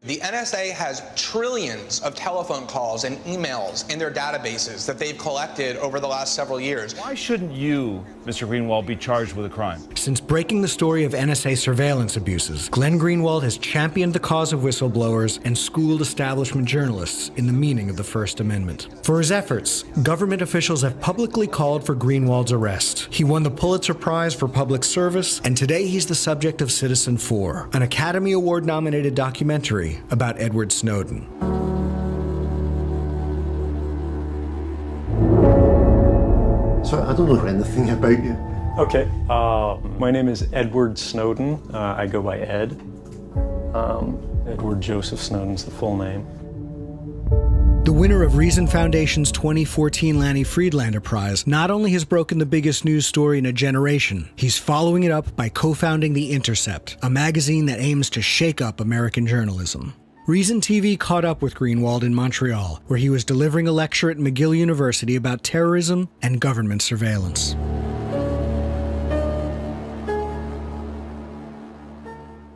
The NSA has trillions of telephone calls and emails in their databases that they've collected over the last several years. Why shouldn't you, Mr. Greenwald, be charged with a crime? Since breaking the story of NSA surveillance abuses, Glenn Greenwald has championed the cause of whistleblowers and schooled establishment journalists in the meaning of the First Amendment. For his efforts, government officials have publicly called for Greenwald's arrest. He won the Pulitzer Prize for Public Service, and today he's the subject of Citizen4, an Academy Award-nominated documentary about Edward Snowden. So I don't know anything about you. Okay, my name is Edward Snowden. I go by Ed. Edward Joseph Snowden's the full name. The winner of Reason Foundation's 2014 Lanny Friedlander Prize not only has broken the biggest news story in a generation, he's following it up by co-founding The Intercept, a magazine that aims to shake up American journalism. Reason TV caught up with Greenwald in Montreal, where he was delivering a lecture at McGill University about terrorism and government surveillance.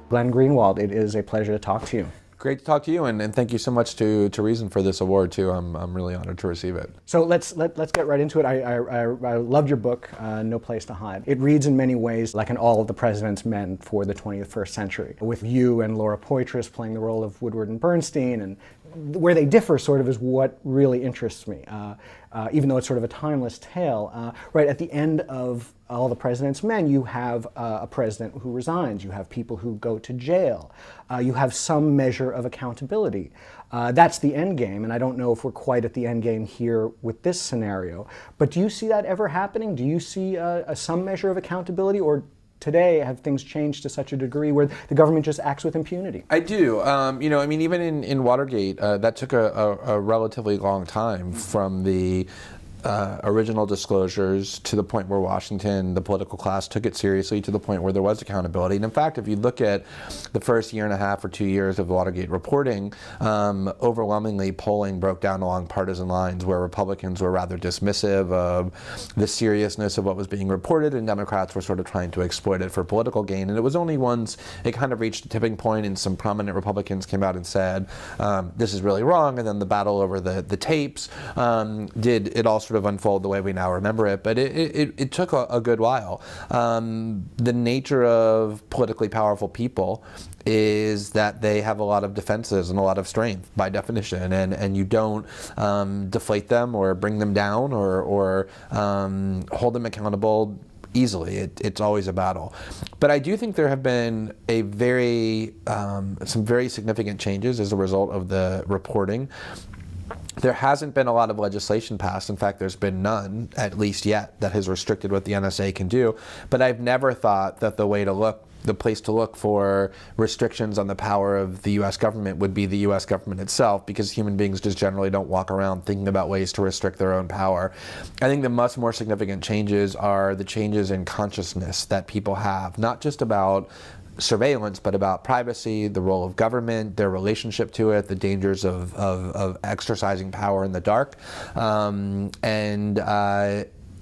Glenn Greenwald, it is a pleasure to talk to you. Great to talk to you, and thank you so much to Reason for this award too. I'm really honored to receive it. So let's get right into it. I loved your book, No Place to Hide. It reads in many ways like an All of the President's Men for the 21st century, with you and Laura Poitras playing the role of Woodward and Bernstein, and where they differ sort of is what really interests me, even though it's sort of a timeless tale. Right at the end of All the President's Men, you have a president who resigns, you have people who go to jail, you have some measure of accountability. That's the end game, and I don't know if we're quite at the end game here with this scenario, but do you see that ever happening? Do you see some measure of accountability, or today have things changed to such a degree where the government just acts with impunity? I do. Even in Watergate, that took a relatively long time from the original disclosures to the point where Washington, the political class, took it seriously to the point where there was accountability. And in fact, if you look at the first year and a half or 2 years of Watergate reporting, overwhelmingly polling broke down along partisan lines, where Republicans were rather dismissive of the seriousness of what was being reported, and Democrats were sort of trying to exploit it for political gain. And it was only once it kind of reached a tipping point and some prominent Republicans came out and said, this is really wrong, and then the battle over the tapes did it all sort of unfold the way we now remember it, but it took a good while. The nature of politically powerful people is that they have a lot of defenses and a lot of strength by definition, and you don't deflate them or bring them down or hold them accountable easily. It's always a battle. But I do think there have been some very significant changes as a result of the reporting. There hasn't been a lot of legislation passed. In fact, there's been none, at least yet, that has restricted what the NSA can do. But I've never thought that the place to look for restrictions on the power of the U.S. government would be the U.S. government itself, because human beings just generally don't walk around thinking about ways to restrict their own power. I think the much more significant changes are the changes in consciousness that people have, not just about surveillance, but about privacy, the role of government, their relationship to it, the dangers of exercising power in the dark, and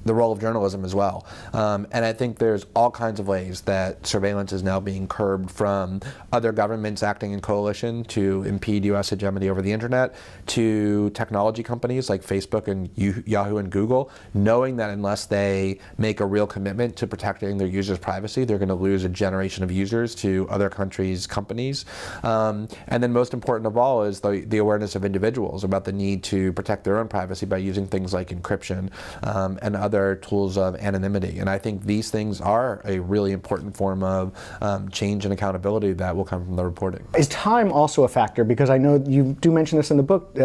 the role of journalism as well. And I think there's all kinds of ways that surveillance is now being curbed, from other governments acting in coalition to impede U.S. hegemony over the internet, to technology companies like Facebook and Yahoo and Google, knowing that unless they make a real commitment to protecting their users' privacy, they're going to lose a generation of users to other countries' companies. And then most important of all is the awareness of individuals about the need to protect their own privacy by using things like encryption and other tools of anonymity. And I think these things are a really important form of change and accountability that will come from the reporting. Is time also a factor? Because I know you do mention this in the book.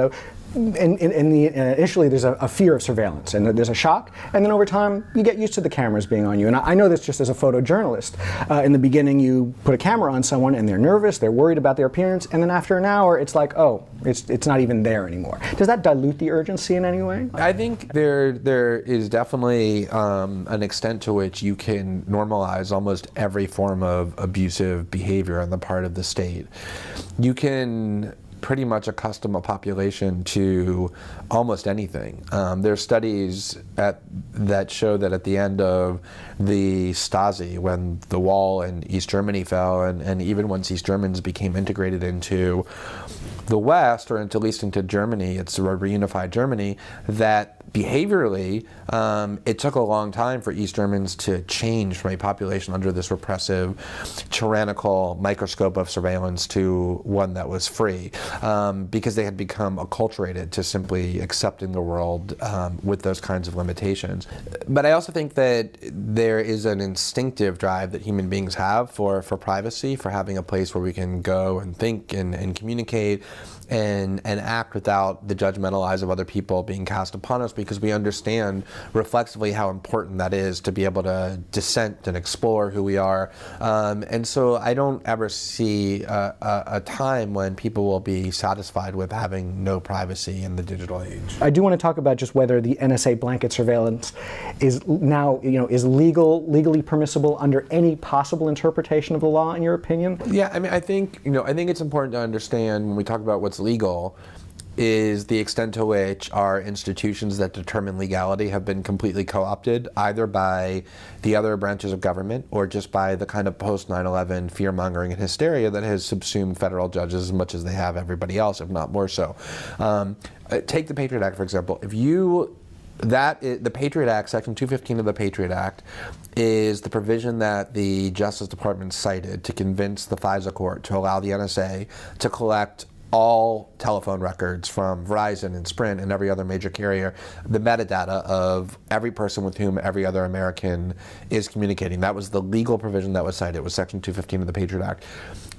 Initially, there's a fear of surveillance, and there's a shock, and then over time, you get used to the cameras being on you. And I know this just as a photojournalist. In the beginning, you put a camera on someone, and they're nervous, they're worried about their appearance, and then after an hour, it's like, oh, it's not even there anymore. Does that dilute the urgency in any way? I think there is definitely an extent to which you can normalize almost every form of abusive behavior on the part of the state. You can pretty much accustom a population to almost anything. There are studies that show that at the end of the Stasi, when the wall in East Germany fell, and even once East Germans became integrated into the West, or at least into Germany, it's a reunified Germany, that behaviorally, it took a long time for East Germans to change from a population under this repressive, tyrannical microscope of surveillance to one that was free, because they had become acculturated to simply accepting the world with those kinds of limitations. But I also think that there is an instinctive drive that human beings have for privacy, for having a place where we can go and think and communicate and act without the judgmental eyes of other people being cast upon us, because we understand reflexively how important that is to be able to dissent and explore who we are. And so I don't ever see a time when people will be satisfied with having no privacy in the digital age. I do want to talk about just whether the NSA blanket surveillance is now, is legally permissible under any possible interpretation of the law, in your opinion? Yeah, I mean, I think it's important to understand when we talk about what's legal is the extent to which our institutions that determine legality have been completely co-opted, either by the other branches of government or just by the kind of post 9/11 fear-mongering and hysteria that has subsumed federal judges as much as they have everybody else, if not more so. Take the Patriot Act, for example. The Patriot Act, Section 215 of the Patriot Act, is the provision that the Justice Department cited to convince the FISA court to allow the NSA to collect all telephone records from Verizon and Sprint and every other major carrier, the metadata of every person with whom every other American is communicating. That was the legal provision that was cited. It was Section 215 of the Patriot Act.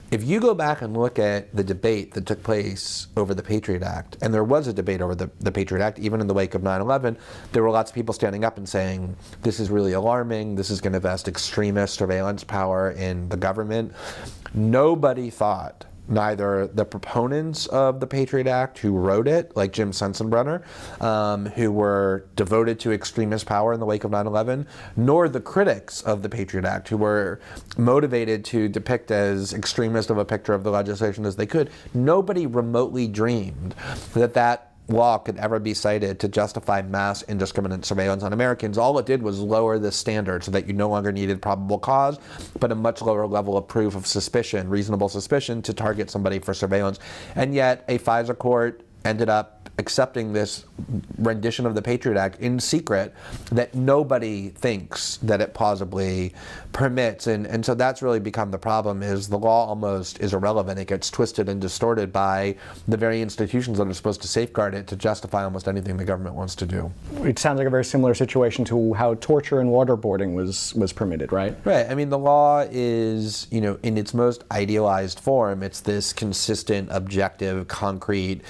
If you go back and look at the debate that took place over the Patriot Act, and there was a debate over the Patriot Act, even in the wake of 9/11, there were lots of people standing up and saying, this is really alarming, this is going to vest extremist surveillance power in the government. Nobody thought, neither the proponents of the Patriot Act who wrote it, like Jim Sensenbrenner, who were devoted to extremist power in the wake of 9/11, nor the critics of the Patriot Act who were motivated to depict as extremist of a picture of the legislation as they could. Nobody remotely dreamed that law could ever be cited to justify mass indiscriminate surveillance on Americans. All it did was lower the standard so that you no longer needed probable cause, but a much lower level of proof of suspicion, reasonable suspicion, to target somebody for surveillance. And yet a FISA court ended up accepting this rendition of the Patriot Act in secret that nobody thinks that it plausibly permits. And so that's really become the problem, is the law almost is irrelevant. It gets twisted and distorted by the very institutions that are supposed to safeguard it to justify almost anything the government wants to do. It sounds like a very similar situation to how torture and waterboarding was permitted, right? Right. I mean, the law is, in its most idealized form, it's this consistent, objective, concrete,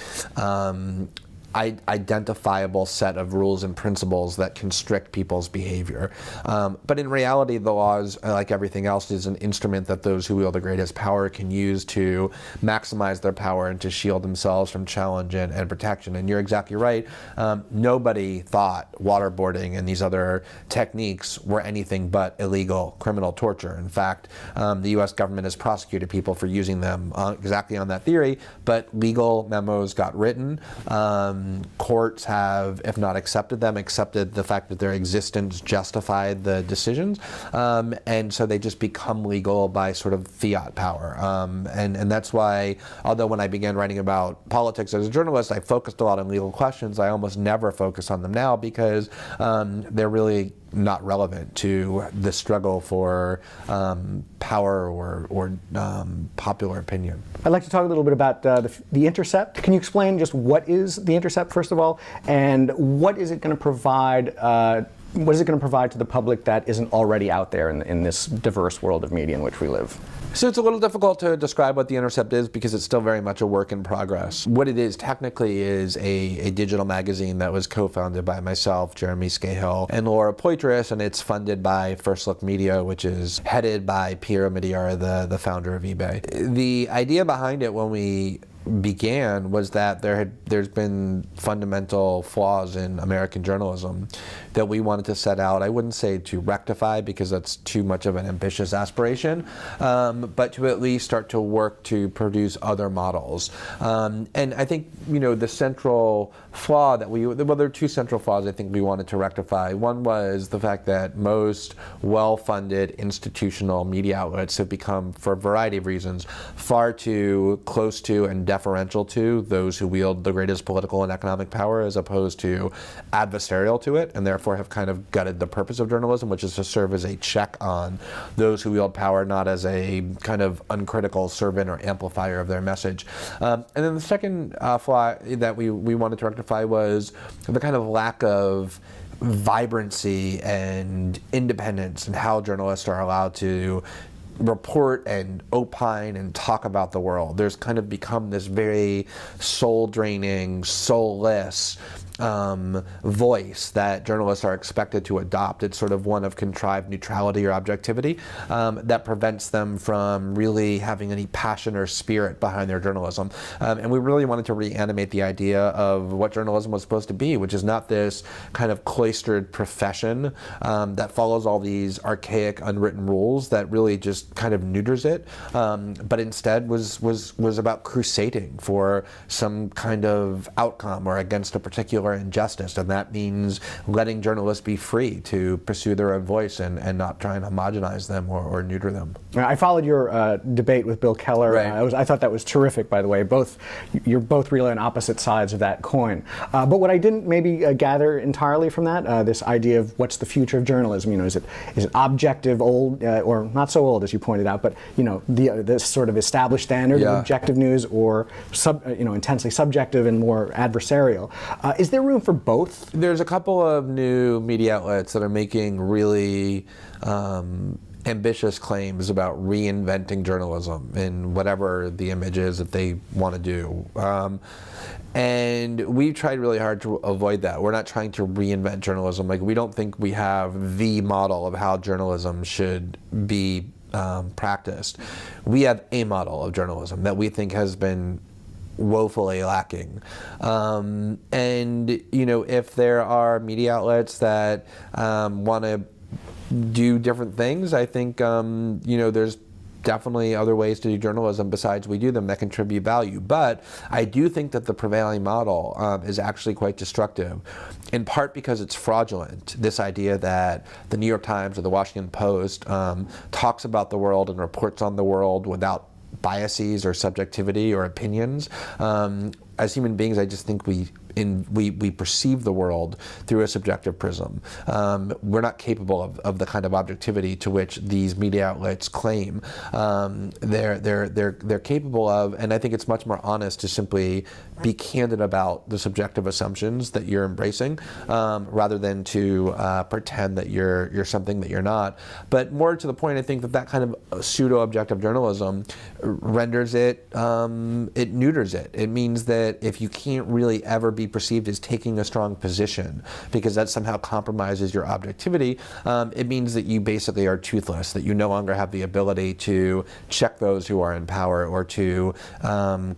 identifiable set of rules and principles that constrict people's behavior. But in reality, the laws, like everything else, is an instrument that those who wield the greatest power can use to maximize their power and to shield themselves from challenge and protection. And you're exactly right. Nobody thought waterboarding and these other techniques were anything but illegal criminal torture. In fact, the U.S. government has prosecuted people for using them exactly on that theory, but legal memos got written. Courts have, if not accepted them, accepted the fact that their existence justified the decisions, and so they just become legal by sort of fiat power. And that's why, although when I began writing about politics as a journalist, I focused a lot on legal questions, I almost never focus on them now because they're really not relevant to the struggle for power or popular opinion. I'd like to talk a little bit about the Intercept. Can you explain just what is the Intercept, first of all, and what is it going to provide? What is it going to provide to the public that isn't already out there in this diverse world of media in which we live? So it's a little difficult to describe what the Intercept is because it's still very much a work in progress. What it is technically is a digital magazine that was co-founded by myself, Jeremy Scahill, and Laura Poitras, and it's funded by First Look Media, which is headed by Piero Migliara, the founder of eBay. The idea behind it when we began was that there's been fundamental flaws in American journalism that we wanted to set out. I wouldn't say to rectify, because that's too much of an ambitious aspiration, but to at least start to work to produce other models. And I think, the central flaw that there are two central flaws I think we wanted to rectify. One was the fact that most well-funded institutional media outlets have become, for a variety of reasons, far too close to and deferential to those who wield the greatest political and economic power, as opposed to adversarial to it, and therefore have kind of gutted the purpose of journalism, which is to serve as a check on those who wield power, not as a kind of uncritical servant or amplifier of their message. And then the second flaw that we wanted to rectify was the kind of lack of vibrancy and independence in how journalists are allowed to report and opine and talk about the world. There's kind of become this very soul-draining, soulless voice that journalists are expected to adopt. It's sort of one of contrived neutrality or objectivity that prevents them from really having any passion or spirit behind their journalism. And we really wanted to reanimate the idea of what journalism was supposed to be, which is not this kind of cloistered profession that follows all these archaic unwritten rules that really just kind of neuters it, but instead was about crusading for some kind of outcome or against a particular injustice, and that means letting journalists be free to pursue their own voice and not try and homogenize them or neuter them. I followed your debate with Bill Keller. Right. I thought that was terrific, by the way. You're both really on opposite sides of that coin. But what I didn't maybe gather entirely from that, this idea of what's the future of journalism. Is it objective, old, or not so old as you pointed out, but this sort of established standard of objective news, or intensely subjective and more adversarial. Is there room for both? There's a couple of new media outlets that are making really ambitious claims about reinventing journalism in whatever the image is that they want to do. And we've tried really hard to avoid that. We're not trying to reinvent journalism. We don't think we have the model of how journalism should be practiced. We have a model of journalism that we think has been woefully lacking. And if there are media outlets that want to do different things, I think there's definitely other ways to do journalism besides we do them that contribute value. But I do think that the prevailing model is actually quite destructive, in part because it's fraudulent. This idea that the New York Times or the Washington Post talks about the world and reports on the world without biases or subjectivity or opinions. As human beings, I just think we perceive the world through a subjective prism. We're not capable of the kind of objectivity to which these media outlets claim they're capable of, and I think it's much more honest to simply be candid about the subjective assumptions that you're embracing, rather than to pretend that you're something that you're not. But more to the point, I think that kind of pseudo-objective journalism renders it, it neuters it. It means that if you can't really ever be perceived as taking a strong position, because that somehow compromises your objectivity, it means that you basically are toothless, that you no longer have the ability to check those who are in power, or to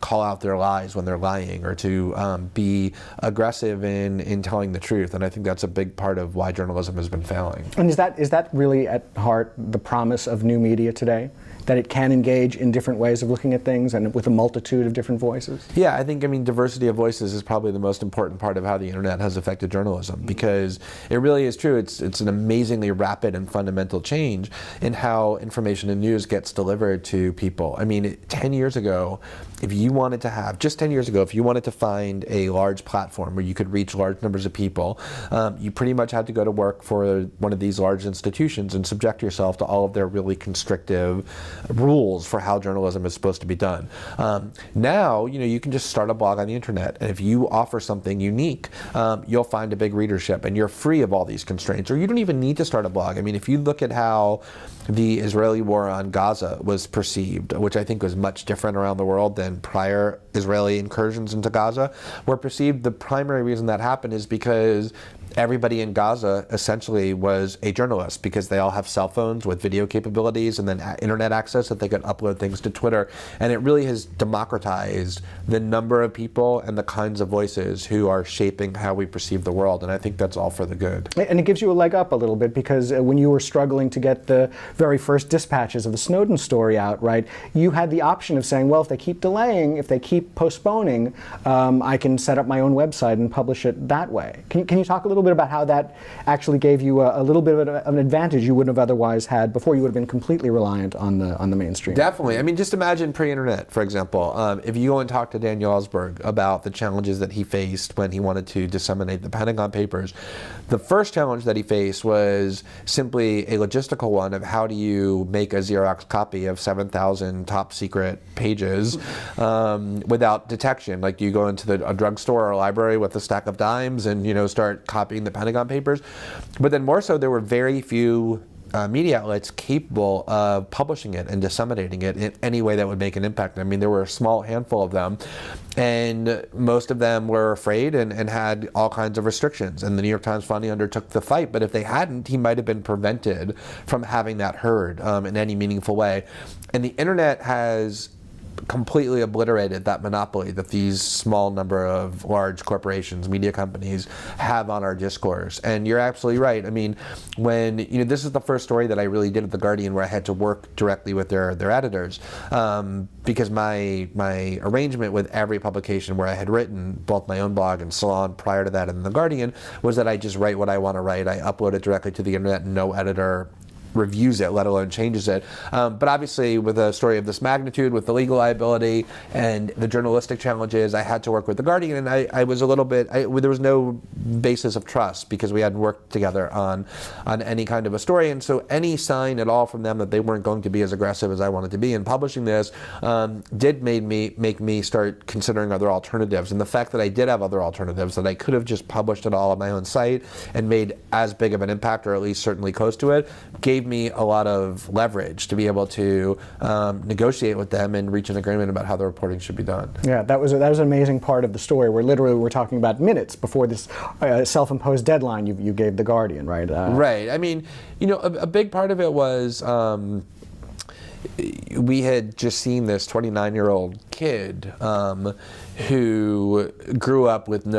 call out their lies when they're lying, or to be aggressive in telling the truth. And I think that's a big part of why journalism has been failing. And is that really at heart the promise of new media today? That it can engage in different ways of looking at things and with a multitude of different voices? Yeah, I mean, diversity of voices is probably the most important part of how the internet has affected journalism, because it really is true. It's an amazingly rapid and fundamental change in how information and news gets delivered to people. I mean, 10 years ago, if you wanted to find a large platform where you could reach large numbers of people, you pretty much had to go to work for one of these large institutions and subject yourself to all of their really constrictive rules for how journalism is supposed to be done. Now, you can just start a blog on the internet, and if you offer something unique, you'll find a big readership, and you're free of all these constraints. Or you don't even need to start a blog. I mean, if you look at how the Israeli war on Gaza was perceived, which I think was much different around the world than prior Israeli incursions into Gaza were perceived. The primary reason that happened is because everybody in Gaza essentially was a journalist, because they all have cell phones with video capabilities and then internet access that they could upload things to Twitter. And it really has democratized the number of people and the kinds of voices who are shaping how we perceive the world. And I think that's all for the good. And it gives you a leg up a little bit, because when you were struggling to get the very first dispatches of the Snowden story out, right, you had the option of saying, well, if they keep delaying, if they keep postponing, I can set up my own website and publish it that way. Can you talk a little bit about how that actually gave you a little bit of an advantage you wouldn't have otherwise had before? You would have been completely reliant on the mainstream. Definitely. I mean, just imagine pre-internet, for example. If you go and talk to Daniel Ellsberg about the challenges that he faced when he wanted to disseminate the Pentagon Papers, the first challenge that he faced was simply a logistical one of how do you make a Xerox copy of 7,000 top secret pages without detection. Like, do you go into a drugstore or a library with a stack of dimes and, start copying the Pentagon Papers? But then more so, there were very few media outlets capable of publishing it and disseminating it in any way that would make an impact. I mean, there were a small handful of them, and most of them were afraid and had all kinds of restrictions. And the New York Times finally undertook the fight, but if they hadn't, he might have been prevented from having that heard in any meaningful way. And the internet has completely obliterated that monopoly that these small number of large corporations, media companies, have on our discourse. And you're absolutely right. I mean, when this is the first story that I really did at The Guardian where I had to work directly with their editors, because my arrangement with every publication where I had written both my own blog and Salon prior to that in The Guardian was that I just write what I want to write. I upload it directly to the internet, and no editor reviews it, let alone changes it. But obviously, with a story of this magnitude, with the legal liability and the journalistic challenges, I had to work with The Guardian, and I was a little bit, there was no basis of trust because we hadn't worked together on any kind of a story. And so any sign at all from them that they weren't going to be as aggressive as I wanted to be in publishing this did make me start considering other alternatives. And the fact that I did have other alternatives, that I could have just published it all on my own site and made as big of an impact, or at least certainly close to it, gave me a lot of leverage to be able to negotiate with them and reach an agreement about how the reporting should be done. Yeah, that was an amazing part of the story, where literally we're talking about minutes before this self-imposed deadline you gave The Guardian, right? Right. I mean, a big part of it was we had just seen this 29-year-old kid who grew up with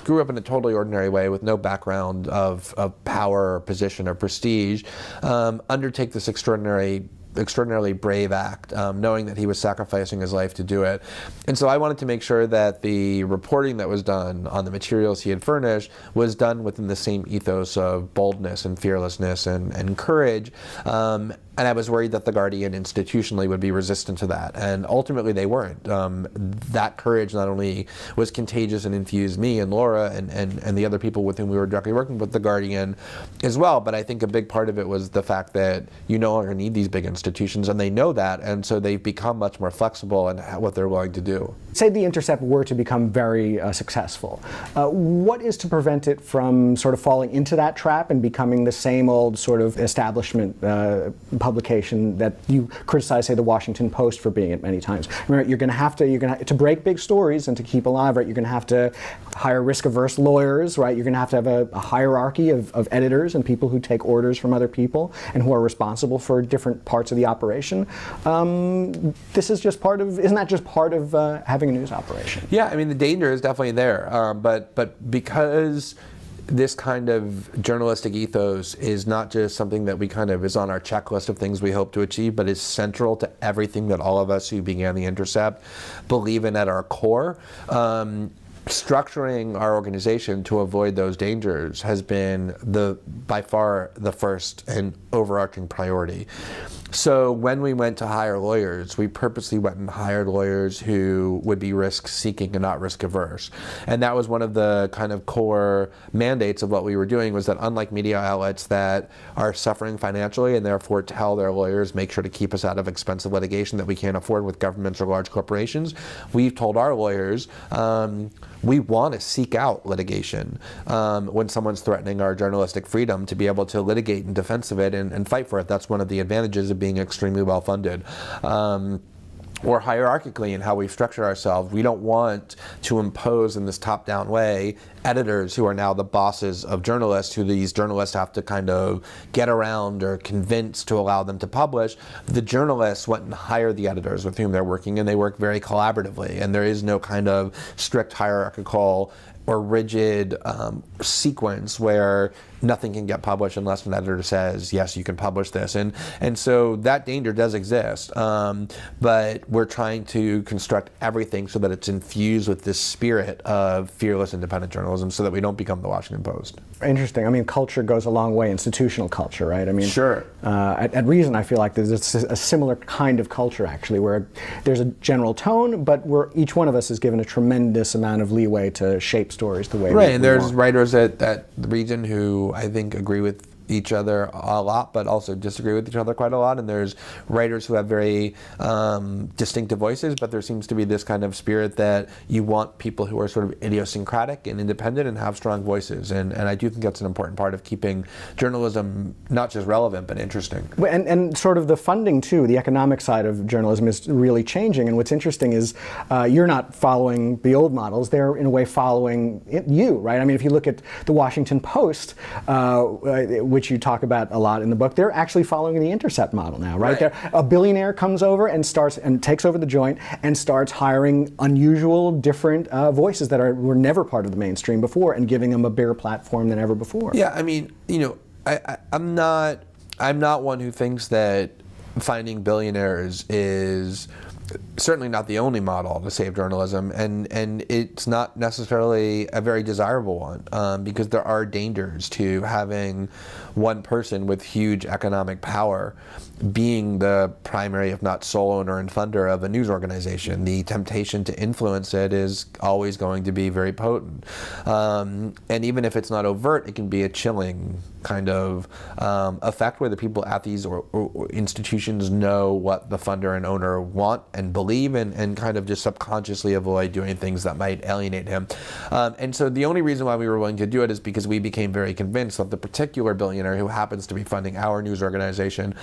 grew up in a totally ordinary way with no background of power or position or prestige, undertake this extraordinarily brave act, knowing that he was sacrificing his life to do it. And so I wanted to make sure that the reporting that was done on the materials he had furnished was done within the same ethos of boldness and fearlessness and courage. And I was worried that The Guardian institutionally would be resistant to that. And ultimately they weren't. That courage not only was contagious and infused me and Laura and the other people with whom we were directly working with The Guardian as well, but I think a big part of it was the fact that you no longer need these big institutions, and they know that, and so they've become much more flexible in what they're willing to do. Say The Intercept were to become very successful. What is to prevent it from sort of falling into that trap and becoming the same old sort of establishment publication that you criticize, say, the Washington Post for being at many times? Remember, you're going to have to break big stories and to keep alive, right? You're going to have to hire risk-averse lawyers, right? You're going to have a hierarchy of editors and people who take orders from other people and who are responsible for different parts of the operation. This is just part of, isn't that just part of having a news operation? Yeah, I mean, the danger is definitely there, but because this kind of journalistic ethos is not just something that we kind of is on our checklist of things we hope to achieve, but is central to everything that all of us who began The Intercept believe in at our core. Structuring our organization to avoid those dangers has been by far the first and overarching priority. So when we went to hire lawyers, we purposely went and hired lawyers who would be risk-seeking and not risk-averse. And that was one of the kind of core mandates of what we were doing, was that unlike media outlets that are suffering financially and therefore tell their lawyers, make sure to keep us out of expensive litigation that we can't afford with governments or large corporations, we've told our lawyers, we want to seek out litigation when someone's threatening our journalistic freedom, to be able to litigate in defense of it and fight for it. That's one of the advantages of being extremely well funded. or hierarchically in how we structure ourselves. We don't want to impose in this top-down way editors who are now the bosses of journalists, who these journalists have to kind of get around or convince to allow them to publish. The journalists went and hired the editors with whom they're working, and they work very collaboratively, and there is no kind of strict hierarchical or rigid sequence where nothing can get published unless an editor says, yes, you can publish this. And so that danger does exist. But we're trying to construct everything so that it's infused with this spirit of fearless independent journalism so that we don't become the Washington Post. Interesting. I mean, culture goes a long way, institutional culture, right? I mean, sure. At Reason, I feel like there's a similar kind of culture, actually, where there's a general tone, but where each one of us is given a tremendous amount of leeway to shape stories the way we and there's want. writers at the Reason who I think agree with each other a lot, but also disagree with each other quite a lot. And there's writers who have very distinctive voices, but there seems to be this kind of spirit that you want people who are sort of idiosyncratic and independent and have strong voices. And I do think that's an important part of keeping journalism not just relevant, but interesting. And sort of the funding, too, the economic side of journalism is really changing. And what's interesting is you're not following the old models. They're, in a way, following you, right? I mean, if you look at the Washington Post, which you talk about a lot in the book, they're actually following the Intercept model now, right? A billionaire comes over and takes over the joint and starts hiring unusual, different voices that were never part of the mainstream before and giving them a bigger platform than ever before. Yeah, I mean, I'm not one who thinks that finding billionaires is certainly not the only model to save journalism, and it's not necessarily a very desirable one, because there are dangers to having one person with huge economic power being the primary, if not sole owner and funder of a news organization. The temptation to influence it is always going to be very potent. And even if it's not overt, it can be a chilling kind of effect where the people at these or institutions know what the funder and owner want and believe, and kind of just subconsciously avoid doing things that might alienate him. And so the only reason why we were willing to do it is because we became very convinced that the particular billionaire who happens to be funding our news organization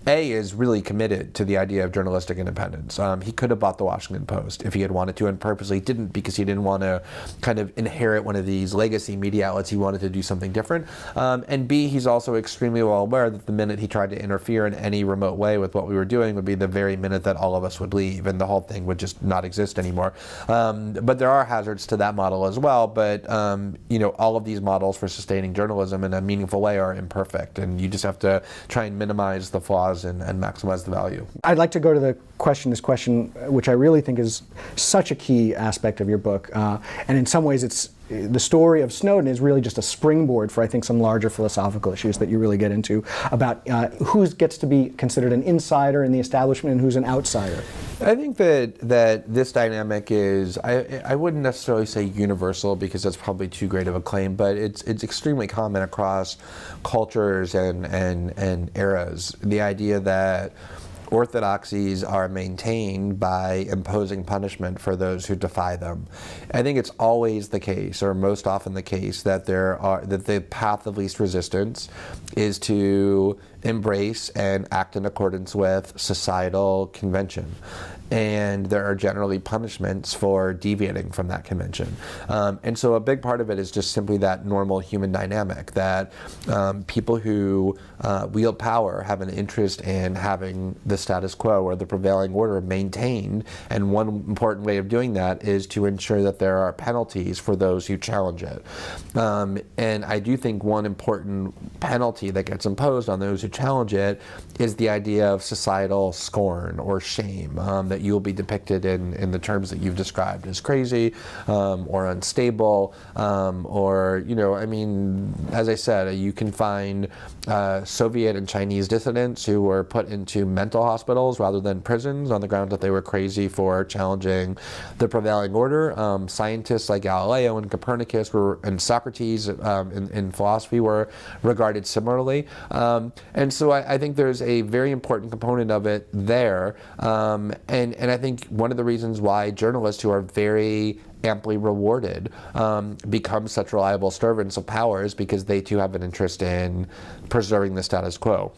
is really committed to the idea of journalistic independence. He could have bought the Washington Post if he had wanted to, and purposely didn't, because he didn't want to kind of inherit one of these legacy media outlets. He wanted to do something different. And B, he's also extremely well aware that the minute he tried to interfere in any remote way with what we were doing would be the very minute that all of us would leave, and the whole thing would just not exist anymore. But there are hazards to that model as well. But all of these models for sustaining journalism in a meaningful way are imperfect, and you just have to try and minimize the flaws and maximize the value. I'd like to go to this question, which I really think is such a key aspect of your book. And in some ways, it's the story of Snowden is really just a springboard for, I think, some larger philosophical issues that you really get into about who gets to be considered an insider in the establishment and who's an outsider. I think that this dynamic is, I wouldn't necessarily say universal, because that's probably too great of a claim, but it's extremely common across cultures and eras. The idea that orthodoxies are maintained by imposing punishment for those who defy them. I think it's always the case, or most often the case, that that the path of least resistance is to embrace and act in accordance with societal convention. And there are generally punishments for deviating from that convention. And so a big part of it is just simply that normal human dynamic, that people who wield power have an interest in having the status quo or the prevailing order maintained. And one important way of doing that is to ensure that there are penalties for those who challenge it. And I do think one important penalty that gets imposed on those who challenge it is the idea of societal scorn or shame, that you will be depicted in the terms that you've described as crazy or unstable, or, I mean, as I said, you can find Soviet and Chinese dissidents who were put into mental hospitals rather than prisons on the ground that they were crazy for challenging the prevailing order. Scientists like Galileo and Copernicus and Socrates in philosophy were regarded similarly. And so I think there's a very important component of it there. And I think one of the reasons why journalists who are very amply rewarded become such reliable servants of power is because they too have an interest in preserving the status quo.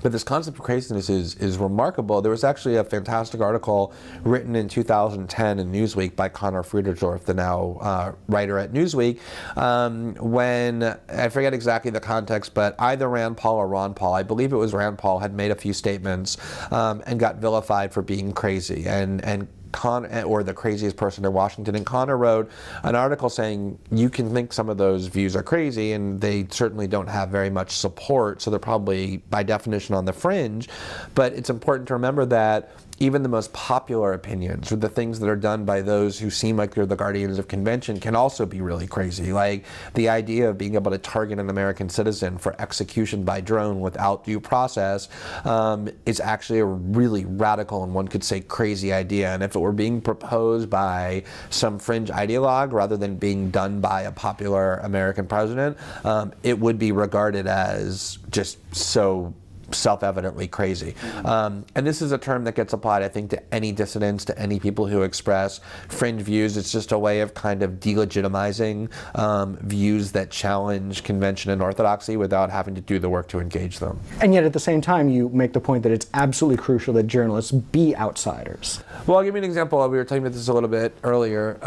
But this concept of craziness is remarkable. There was actually a fantastic article written in 2010 in Newsweek by Connor Friedersdorf, the now writer at Newsweek, when, I forget exactly the context, but either Rand Paul or Ron Paul, I believe it was Rand Paul, had made a few statements and got vilified for being crazy. And or the craziest person in Washington. And Connor wrote an article saying you can think some of those views are crazy, and they certainly don't have very much support, so they're probably by definition on the fringe. But it's important to remember that even the most popular opinions, or the things that are done by those who seem like they're the guardians of convention, can also be really crazy. Like the idea of being able to target an American citizen for execution by drone without due process is actually a really radical and one could say crazy idea. And if it were being proposed by some fringe ideologue rather than being done by a popular American president, it would be regarded as just so self-evidently crazy. And this is a term that gets applied, I think, to any dissidents, to any people who express fringe views. It's just a way of kind of delegitimizing views that challenge convention and orthodoxy without having to do the work to engage them. And yet at the same time, you make the point that it's absolutely crucial that journalists be outsiders. Well, I'll give you an example. We were talking about this a little bit earlier.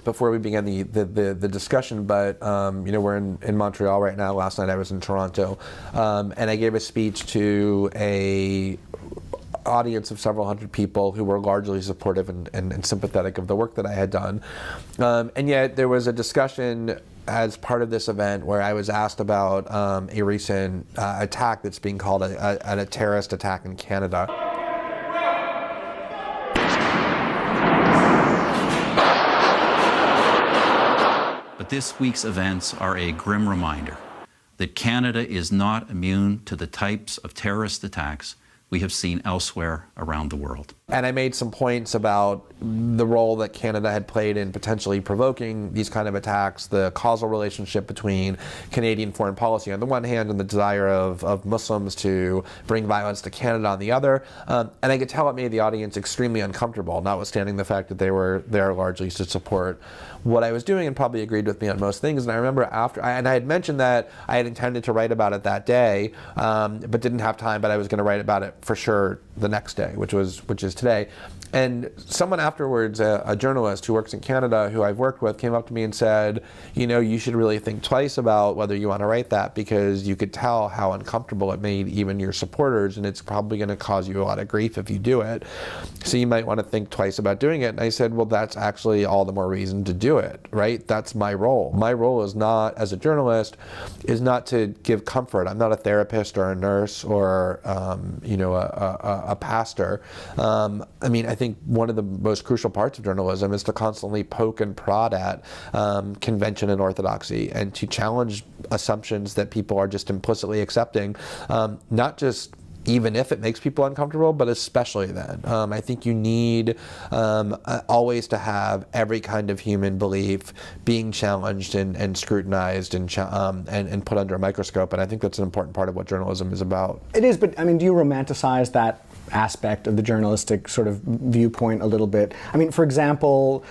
Before we began the discussion, but we're in Montreal right now. Last night I was in Toronto, and I gave a speech to a audience of several hundred people who were largely supportive and sympathetic of the work that I had done. And yet there was a discussion as part of this event where I was asked about a recent attack that's being called a terrorist attack in Canada. But this week's events are a grim reminder that Canada is not immune to the types of terrorist attacks we have seen elsewhere around the world. And I made some points about the role that Canada had played in potentially provoking these kind of attacks, the causal relationship between Canadian foreign policy on the one hand and the desire of Muslims to bring violence to Canada on the other. And I could tell it made the audience extremely uncomfortable, notwithstanding the fact that they were there largely to support what I was doing and probably agreed with me on most things. And I remember I had mentioned that I had intended to write about it that day, but didn't have time, but I was going to write about it for sure the next day, which is today. And someone afterwards, a journalist who works in Canada who I've worked with, came up to me and said, you should really think twice about whether you want to write that, because you could tell how uncomfortable it made even your supporters, and it's probably going to cause you a lot of grief if you do it. So you might want to think twice about doing it. And I said, well, that's actually all the more reason to do it, right? That's my role. My role is not, as a journalist, is not to give comfort. I'm not a therapist or a nurse or, a pastor. I think one of the most crucial parts of journalism is to constantly poke and prod at convention and orthodoxy, and to challenge assumptions that people are just implicitly accepting, not just even if it makes people uncomfortable, but especially then. I think you need always to have every kind of human belief being challenged and scrutinized and put under a microscope, and I think that's an important part of what journalism is about. It is, but do you romanticize that aspect of the journalistic sort of viewpoint a little bit? For example,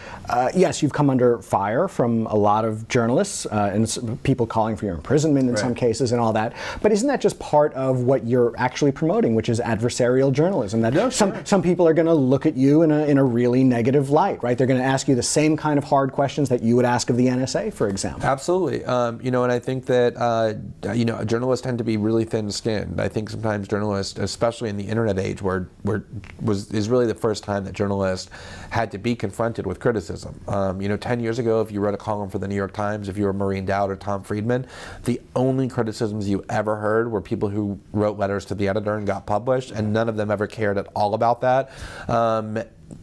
yes, you've come under fire from a lot of journalists and people calling for your imprisonment in some cases and all that, but isn't that just part of what you're actually promoting, which is adversarial journalism? That some people are going to look at you in a really negative light, right? They're going to ask you the same kind of hard questions that you would ask of the NSA, for example. Absolutely. And I think that journalists tend to be really thin-skinned. I think sometimes journalists, especially in the internet age, is really the first time that journalists had to be confronted with criticism. 10 years ago, if you wrote a column for the New York Times, if you were Maureen Dowd or Tom Friedman, the only criticisms you ever heard were people who wrote letters to the editor and got published, and none of them ever cared at all about that.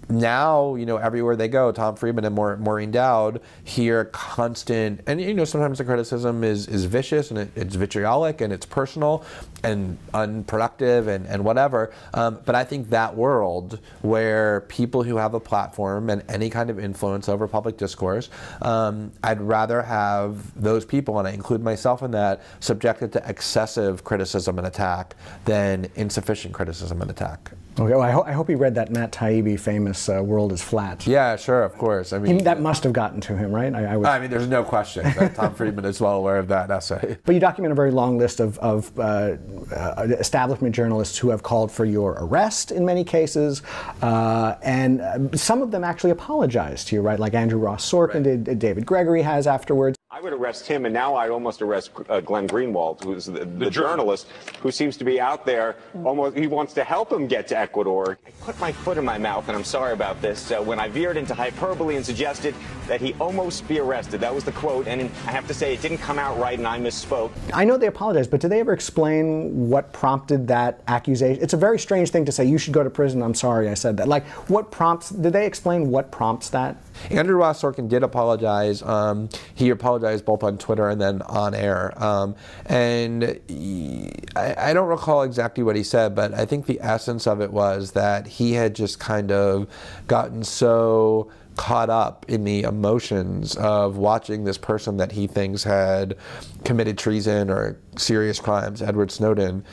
Now, everywhere they go, Tom Friedman and Maureen Dowd hear constant, and sometimes the criticism is vicious and it's vitriolic and it's personal and unproductive and whatever. But I think that world where people who have a platform and any kind of influence over public discourse, I'd rather have those people, and I include myself in that, subjected to excessive criticism and attack than insufficient criticism and attack. Okay, well, I hope you read that Matt Taibbi famous famous world is flat. Yeah, sure, of course. I mean, That must have gotten to him, right? I mean, there's no question that Tom Friedman is well aware of that essay. But you document a very long list of establishment journalists who have called for your arrest in many cases, and some of them actually apologized to you, right? Like Andrew Ross Sorkin did, David Gregory has afterwards. I would arrest him, and now I'd almost arrest Glenn Greenwald, who's the journalist who seems to be out there. Almost, he wants to help him get to Ecuador. I put my foot in my mouth, and I'm sorry about this, when I veered into hyperbole and suggested that he almost be arrested. That was the quote, and I have to say it didn't come out right, and I misspoke. I know they apologized, but did they ever explain what prompted that accusation? It's a very strange thing to say, you should go to prison, I'm sorry I said that. Like, did they explain what prompts that? Andrew Ross Sorkin did apologize. He apologized both on Twitter and then on air. I don't recall exactly what he said, but I think the essence of it was that he had just kind of gotten so caught up in the emotions of watching this person that he thinks had committed treason or serious crimes, Edward Snowden,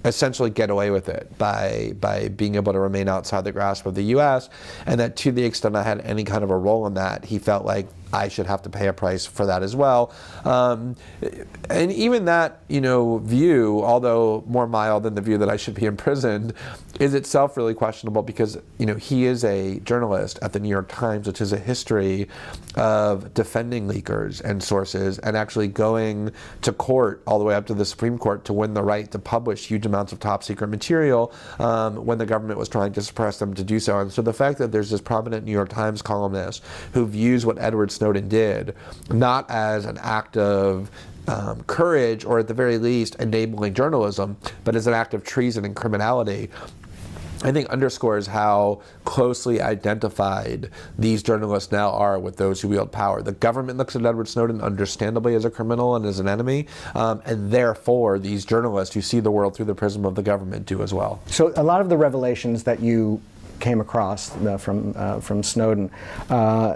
essentially get away with it by being able to remain outside the grasp of the U.S., and that to the extent I had any kind of a role in that, he felt like I should have to pay a price for that as well. And even that, view, although more mild than the view that I should be imprisoned, is itself really questionable because, he is a journalist at the New York Times, which has a history of defending leakers and sources and actually going to court all the way up to the Supreme Court to win the right to publish huge amounts of top secret material when the government was trying to suppress them to do so. And so the fact that there's this prominent New York Times columnist who views what Edward Snowden did not as an act of courage or at the very least enabling journalism, but as an act of treason and criminality, I think underscores how closely identified these journalists now are with those who wield power. The government looks at Edward Snowden understandably as a criminal and as an enemy, and therefore these journalists who see the world through the prism of the government do as well. So a lot of the revelations that you came across from Snowden,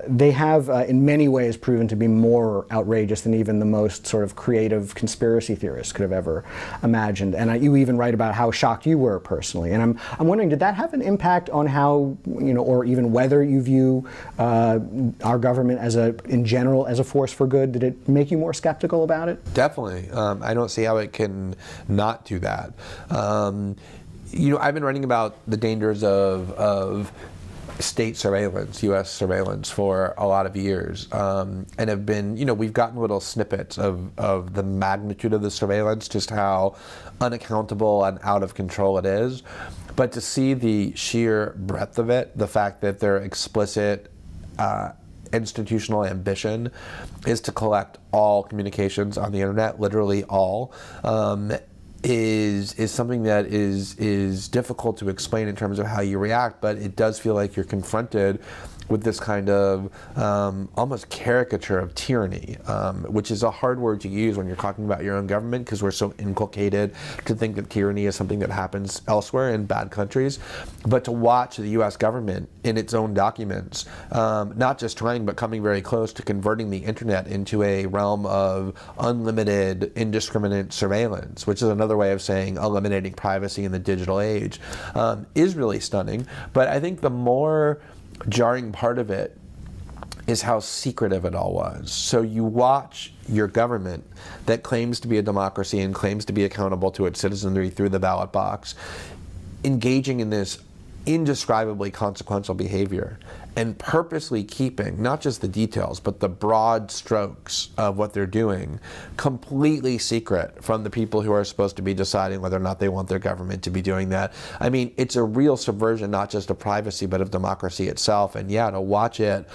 they have in many ways proven to be more outrageous than even the most sort of creative conspiracy theorists could have ever imagined. And you even write about how shocked you were personally. And I'm wondering, did that have an impact on how, or even whether you view our government in general as a force for good? Did it make you more skeptical about it? Definitely. I don't see how it can not do that. I've been writing about the dangers of state surveillance, U.S. surveillance, for a lot of years, and have been, we've gotten little snippets of the magnitude of the surveillance, just how unaccountable and out of control it is. But to see the sheer breadth of it, the fact that their explicit institutional ambition is to collect all communications on the internet, literally all, is something that is difficult to explain in terms of how you react, but it does feel like you're confronted with this kind of almost caricature of tyranny, which is a hard word to use when you're talking about your own government because we're so inculcated to think that tyranny is something that happens elsewhere in bad countries. But to watch the U.S. government in its own documents, not just trying but coming very close to converting the internet into a realm of unlimited, indiscriminate surveillance, which is another way of saying eliminating privacy in the digital age, is really stunning. But I think the more jarring part of it is how secretive it all was. So you watch your government that claims to be a democracy and claims to be accountable to its citizenry through the ballot box engaging in this indescribably consequential behavior and purposely keeping not just the details but the broad strokes of what they're doing completely secret from the people who are supposed to be deciding whether or not they want their government to be doing that. I mean, it's a real subversion not just of privacy but of democracy itself, and to watch it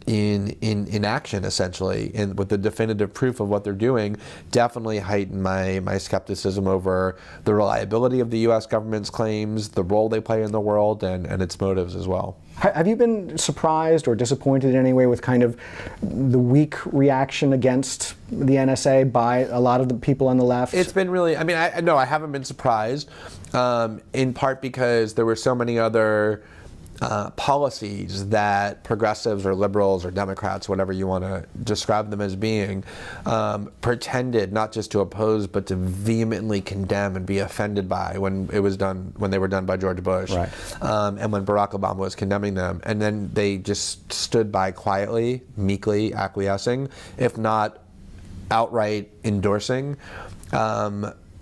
in action essentially with the definitive proof of what they're doing definitely heightened my skepticism over the reliability of the U.S. government's claims, the role they play in the world, and its motives as well. Have you been surprised or disappointed in any way with kind of the weak reaction against the NSA by a lot of the people on the left? It's been really, I haven't been surprised, in part because there were so many other policies that progressives or liberals or Democrats, whatever you want to describe them as being, pretended not just to oppose but to vehemently condemn and be offended by when they were done by George Bush, right. And when Barack Obama was condemning them, and then they just stood by quietly, meekly acquiescing, if not outright endorsing.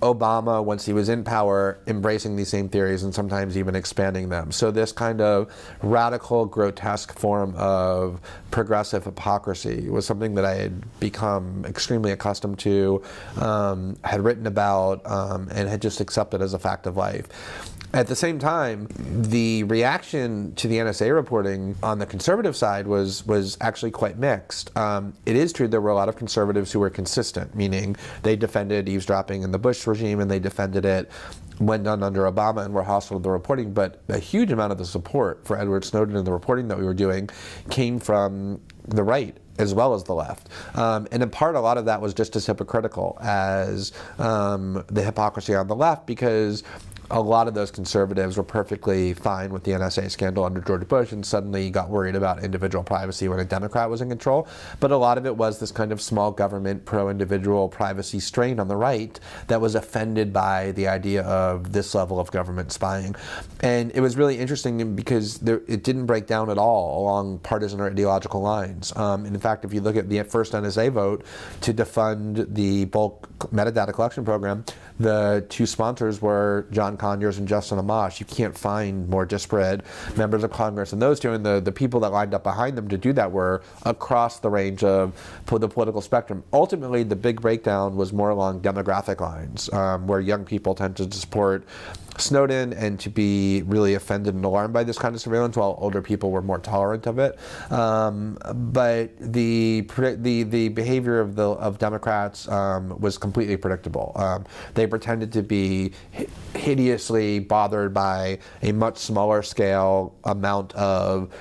Obama, once he was in power, embracing these same theories and sometimes even expanding them. So this kind of radical, grotesque form of progressive hypocrisy was something that I had become extremely accustomed to, had written about, and had just accepted as a fact of life. At the same time, the reaction to the NSA reporting on the conservative side was actually quite mixed. It is true there were a lot of conservatives who were consistent, meaning they defended eavesdropping in the Bush regime and they defended it when done under Obama and were hostile to the reporting, but a huge amount of the support for Edward Snowden and the reporting that we were doing came from the right as well as the left. And in part, a lot of that was just as hypocritical as the hypocrisy on the left, because a lot of those conservatives were perfectly fine with the NSA scandal under George Bush and suddenly got worried about individual privacy when a Democrat was in control. But a lot of it was this kind of small government, pro-individual privacy strain on the right that was offended by the idea of this level of government spying. And it was really interesting because it didn't break down at all along partisan or ideological lines. And in fact, if you look at the first NSA vote to defund the bulk metadata collection program, the two sponsors were John Conyers and Justin Amash. You can't find more disparate members of Congress than those two, and the people that lined up behind them to do that were across the range of the political spectrum. Ultimately, the big breakdown was more along demographic lines, where young people tend to support Snowden and to be really offended and alarmed by this kind of surveillance, while older people were more tolerant of it. But the behavior of Democrats was completely predictable. They pretended to be hideously bothered by a much smaller scale amount of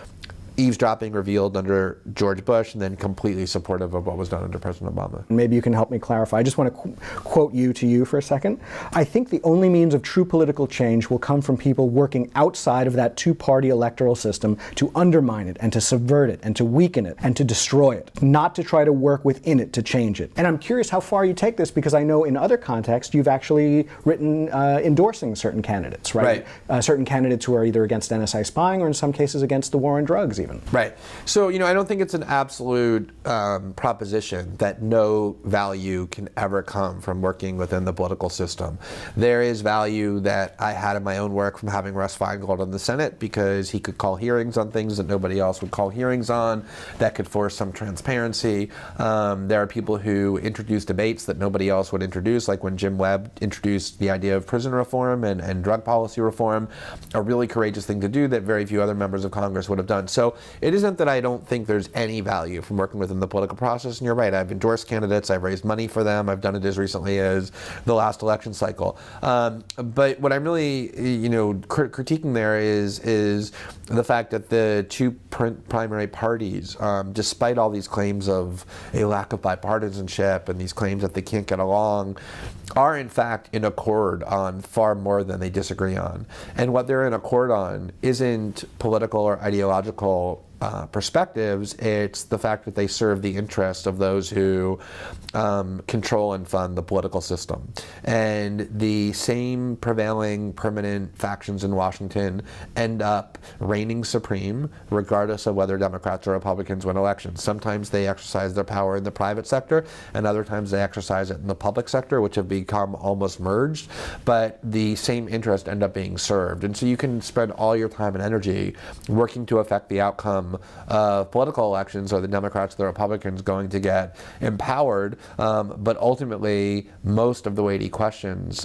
eavesdropping revealed under George Bush, and then completely supportive of what was done under President Obama. Maybe you can help me clarify. I just want to quote you to you for a second. I think the only means of true political change will come from people working outside of that two-party electoral system to undermine it and to subvert it and to weaken it and to destroy it, not to try to work within it to change it. And I'm curious how far you take this, because I know in other contexts you've actually written endorsing certain candidates, right? Certain candidates who are either against NSA spying or in some cases against the war on drugs even. Right. So, I don't think it's an absolute proposition that no value can ever come from working within the political system. There is value that I had in my own work from having Russ Feingold in the Senate, because he could call hearings on things that nobody else would call hearings on, that could force some transparency. There are people who introduce debates that nobody else would introduce, like when Jim Webb introduced the idea of prison reform and drug policy reform, a really courageous thing to do that very few other members of Congress would have done. So it isn't that I don't think there's any value from working within the political process, and you're right, I've endorsed candidates, I've raised money for them, I've done it as recently as the last election cycle. But what I'm really, critiquing there is the fact that the two primary parties, despite all these claims of a lack of bipartisanship and these claims that they can't get along, are in fact in accord on far more than they disagree on. And what they're in accord on isn't political or ideological perspectives, it's the fact that they serve the interest of those who control and fund the political system. And the same prevailing permanent factions in Washington end up reigning supreme regardless of whether Democrats or Republicans win elections. Sometimes they exercise their power in the private sector, and other times they exercise it in the public sector, which have become almost merged, but the same interests end up being served. And so you can spend all your time and energy working to affect the outcome of political elections, or the Democrats or the Republicans going to get empowered, but ultimately most of the weighty questions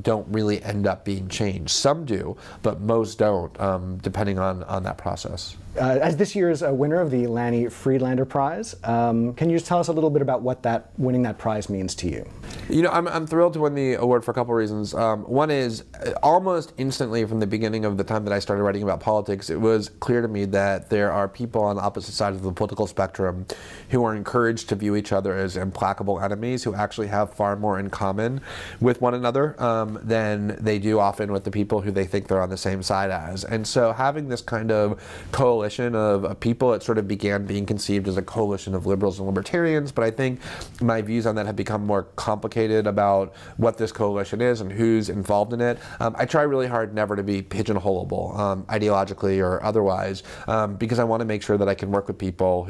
don't really end up being changed. Some do, but most don't, depending on that process. As this year's winner of the Lanny Friedlander Prize, can you just tell us a little bit about what winning that prize means to you? You know, I'm thrilled to win the award for a couple of reasons. One is almost instantly from the beginning of the time that I started writing about politics, it was clear to me that there are people on opposite sides of the political spectrum who are encouraged to view each other as implacable enemies who actually have far more in common with one another than they do often with the people who they think they're on the same side as. And so having this kind of coalition of people, it sort of began being conceived as a coalition of liberals and libertarians, but I think my views on that have become more complicated about what this coalition is and who's involved in it. I try really hard never to be pigeonholable, ideologically or otherwise, because I want to make sure that I can work with people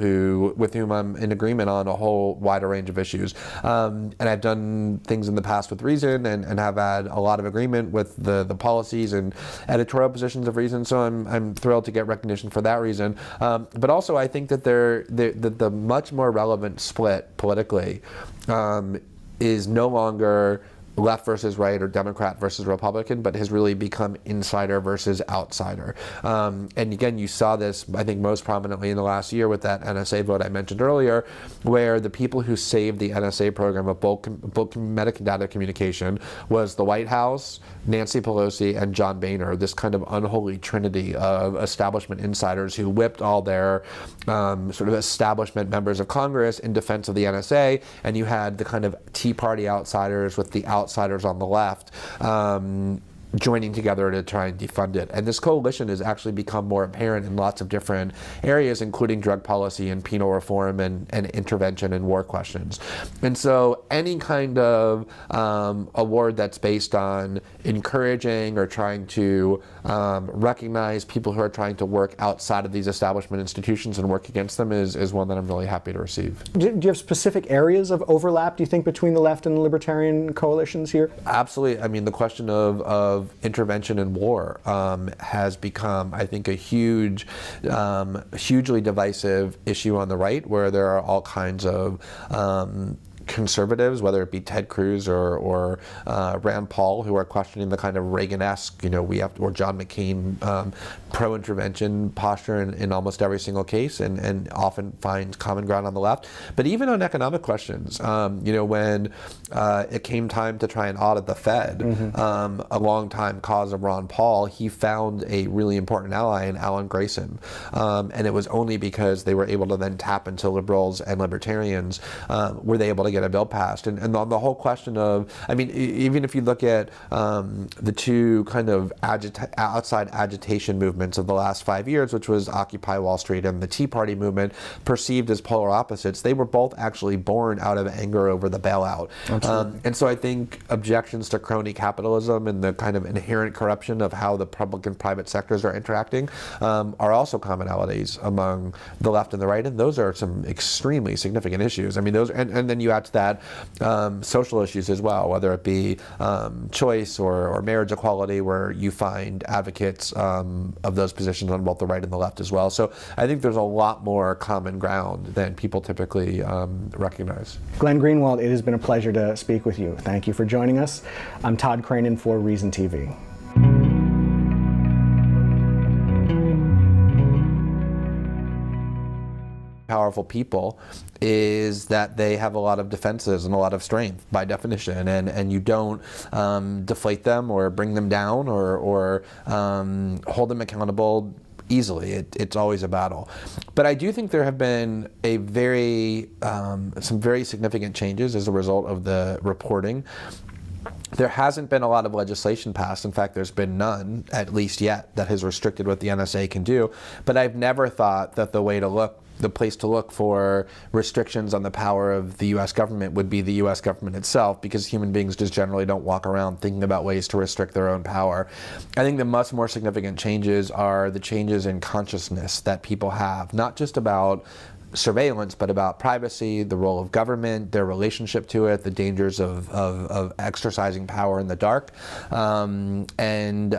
with whom I'm in agreement on a whole wider range of issues. And I've done things in the past with Reason and have had a lot of agreement with the policies and editorial positions of Reason, so I'm thrilled to get recognition for that reason. But also I think that the much more relevant split politically is no longer left versus right or Democrat versus Republican, but has really become insider versus outsider. And again, you saw this, I think, most prominently in the last year with that NSA vote I mentioned earlier, where the people who saved the NSA program of bulk metadata communication was the White House, Nancy Pelosi, and John Boehner, this kind of unholy trinity of establishment insiders who whipped all their sort of establishment members of Congress in defense of the NSA, and you had the kind of Tea Party outsiders with the outsiders on the left joining together to try and defund it. And this coalition has actually become more apparent in lots of different areas, including drug policy and penal reform and intervention and war questions. And so any kind of award that's based on encouraging or trying to recognize people who are trying to work outside of these establishment institutions and work against them is one that I'm really happy to receive. Do you have specific areas of overlap, do you think, between the left and the libertarian coalitions here? Absolutely. I mean, the question of intervention in war has become, I think, a hugely divisive issue on the right, where there are all kinds of conservatives, whether it be Ted Cruz or Rand Paul, who are questioning the kind of Reagan-esque, or John McCain pro-intervention posture in almost every single case, and often find common ground on the left. But even on economic questions, when it came time to try and audit the Fed, a longtime cause of Ron Paul, he found a really important ally in Alan Grayson. And it was only because they were able to then tap into liberals and libertarians were they able to get a bill passed. And the whole question of, even if you look at the two kind of outside agitation movements of the last 5 years, which was Occupy Wall Street and the Tea Party movement, perceived as polar opposites, they were both actually born out of anger over the bailout. And so I think objections to crony capitalism and the kind of inherent corruption of how the public and private sectors are interacting are also commonalities among the left and the right, and those are some extremely significant issues. I mean, those, and then you add to that social issues as well, whether it be choice or marriage equality, where you find advocates of those positions on both the right and the left as well. So I think there's a lot more common ground than people typically recognize. Glenn Greenwald, it has been a pleasure to speak with you. Thank you for joining us. I'm Todd Cranen for Reason TV. Powerful people is that they have a lot of defenses and a lot of strength by definition, and you don't deflate them or bring them down or hold them accountable easily. It's always a battle. But I do think there have been some very significant changes as a result of the reporting. There hasn't been a lot of legislation passed. In fact, there's been none, at least yet, that has restricted what the NSA can do. But I've never thought that the place to look for restrictions on the power of the U.S. government would be the U.S. government itself, because human beings just generally don't walk around thinking about ways to restrict their own power. I think the much more significant changes are the changes in consciousness that people have, not just about surveillance, but about privacy, the role of government, their relationship to it, the dangers of exercising power in the dark, and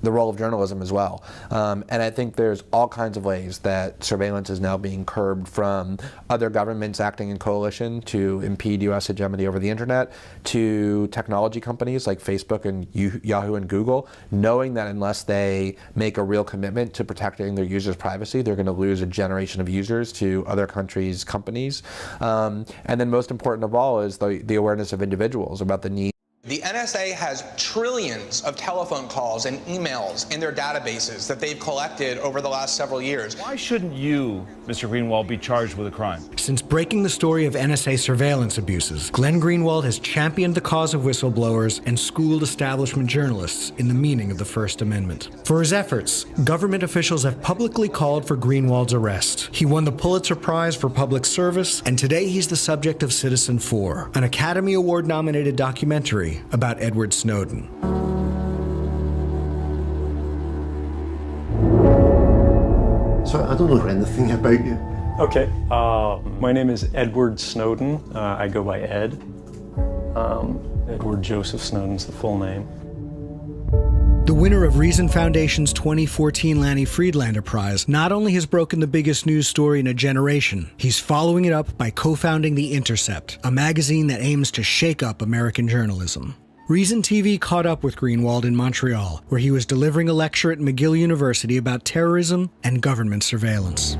the role of journalism as well. And I think there's all kinds of ways that surveillance is now being curbed, from other governments acting in coalition to impede U.S. hegemony over the internet, to technology companies like Facebook and Yahoo and Google, knowing that unless they make a real commitment to protecting their users' privacy, they're going to lose a generation of users to other countries' companies. And then most important of all is the awareness of individuals about the need. The NSA has trillions of telephone calls and emails in their databases that they've collected over the last several years. Why shouldn't you, Mr. Greenwald, be charged with a crime? Since breaking the story of NSA surveillance abuses, Glenn Greenwald has championed the cause of whistleblowers and schooled establishment journalists in the meaning of the First Amendment. For his efforts, government officials have publicly called for Greenwald's arrest. He won the Pulitzer Prize for Public Service, and today he's the subject of Citizen 4, an Academy Award-nominated documentary about Edward Snowden. So I don't know anything about you. Okay, my name is Edward Snowden. I go by Ed. Edward Joseph Snowden's the full name. The winner of Reason Foundation's 2014 Lanny Friedlander Prize not only has broken the biggest news story in a generation, he's following it up by co-founding The Intercept, a magazine that aims to shake up American journalism. Reason TV caught up with Greenwald in Montreal, where he was delivering a lecture at McGill University about terrorism and government surveillance.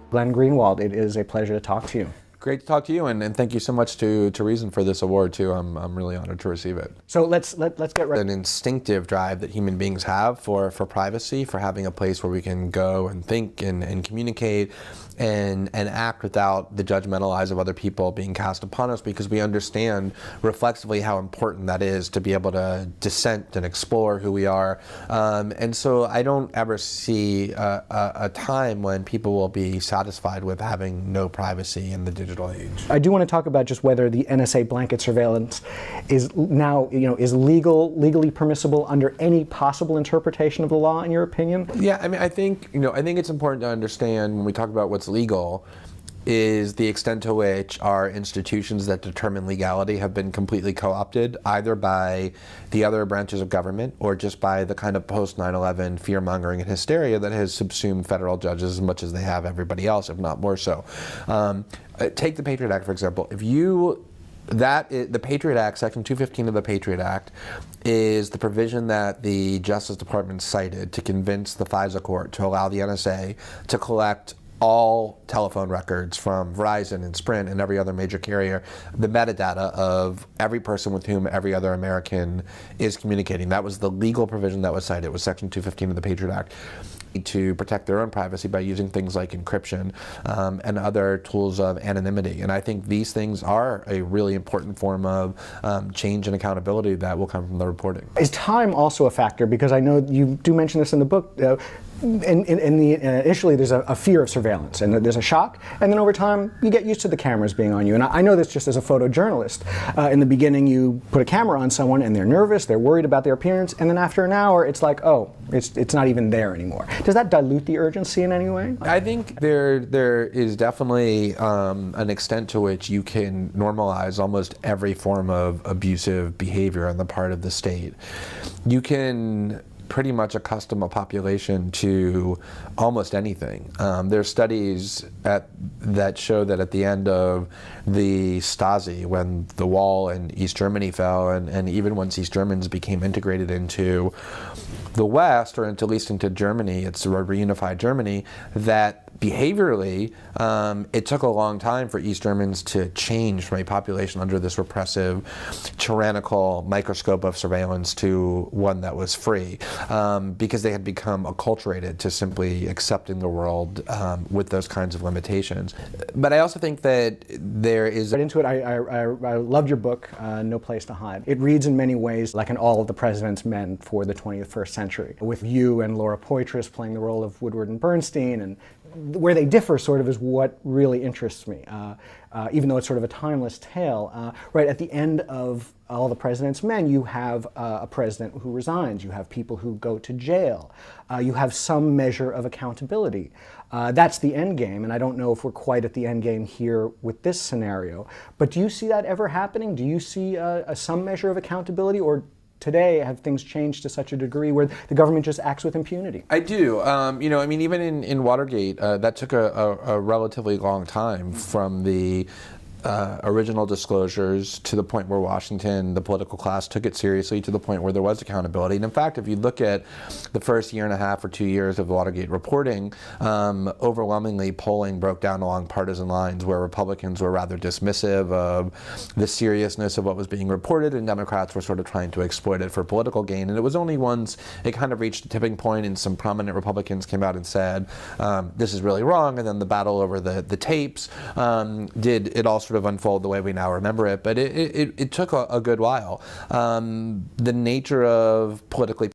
Glenn Greenwald, it is a pleasure to talk to you. Great to talk to you, and thank you so much to Reason for this award too. I'm really honored to receive it. So let's get right. An instinctive drive that human beings have for privacy, for having a place where we can go and think and communicate and act without the judgmental eyes of other people being cast upon us, because we understand reflexively how important that is to be able to dissent and explore who we are. And so I don't ever see a time when people will be satisfied with having no privacy in the digital age. I do want to talk about just whether the NSA blanket surveillance is now, is legally permissible under any possible interpretation of the law, in your opinion? Yeah, I mean, I think it's important to understand when we talk about what's legal is the extent to which our institutions that determine legality have been completely co-opted, either by the other branches of government or just by the kind of post-9/11 fear-mongering and hysteria that has subsumed federal judges as much as they have everybody else, if not more so. Take the Patriot Act, for example. The Patriot Act, Section 215 of the Patriot Act, is the provision that the Justice Department cited to convince the FISA court to allow the NSA to collect all telephone records from Verizon and Sprint and every other major carrier, the metadata of every person with whom every other American is communicating. That was the legal provision that was cited. It was Section 215 of the Patriot Act, to protect their own privacy by using things like encryption and other tools of anonymity. And I think these things are a really important form of change and accountability that will come from the reporting. Is time also a factor? Because I know you do mention this in the book. Initially, there's a fear of surveillance, and there's a shock, and then over time, you get used to the cameras being on you. And I know this just as a photojournalist. In the beginning, you put a camera on someone, and they're nervous, they're worried about their appearance, and then after an hour, it's like, oh, it's not even there anymore. Does that dilute the urgency in any way? I think there is definitely an extent to which you can normalize almost every form of abusive behavior on the part of the state. You can pretty much accustom a population to almost anything. There are studies that show that at the end of the Stasi, when the wall in East Germany fell, and even once East Germans became integrated into the West, or at least into Germany, it's a reunified Germany, that behaviorally, it took a long time for East Germans to change from a population under this repressive, tyrannical microscope of surveillance to one that was free, because they had become acculturated to simply accepting the world with those kinds of limitations. But I also think that there is... Right into it, I loved your book, No Place to Hide. It reads in many ways like an All of the President's Men for the 21st century, with you and Laura Poitras playing the role of Woodward and Bernstein, and where they differ sort of is what really interests me, even though it's sort of a timeless tale. Right at the end of All the President's Men, you have a president who resigns, you have people who go to jail, you have some measure of accountability. That's the end game, and I don't know if we're quite at the end game here with this scenario. But do you see that ever happening? Do you see some measure of accountability, or today have things changed to such a degree where the government just acts with impunity? I do. You know, I mean, even in Watergate, that took a relatively long time from the original disclosures to the point where Washington, the political class, took it seriously to the point where there was accountability. And in fact, if you look at the first year and a half or 2 years of Watergate reporting, overwhelmingly polling broke down along partisan lines, where Republicans were rather dismissive of the seriousness of what was being reported, and Democrats were sort of trying to exploit it for political gain. And it was only once it kind of reached a tipping point and some prominent Republicans came out and said, this is really wrong, and then the battle over the tapes did it all sort of unfold the way we now remember it. But it took a good while. The nature of politically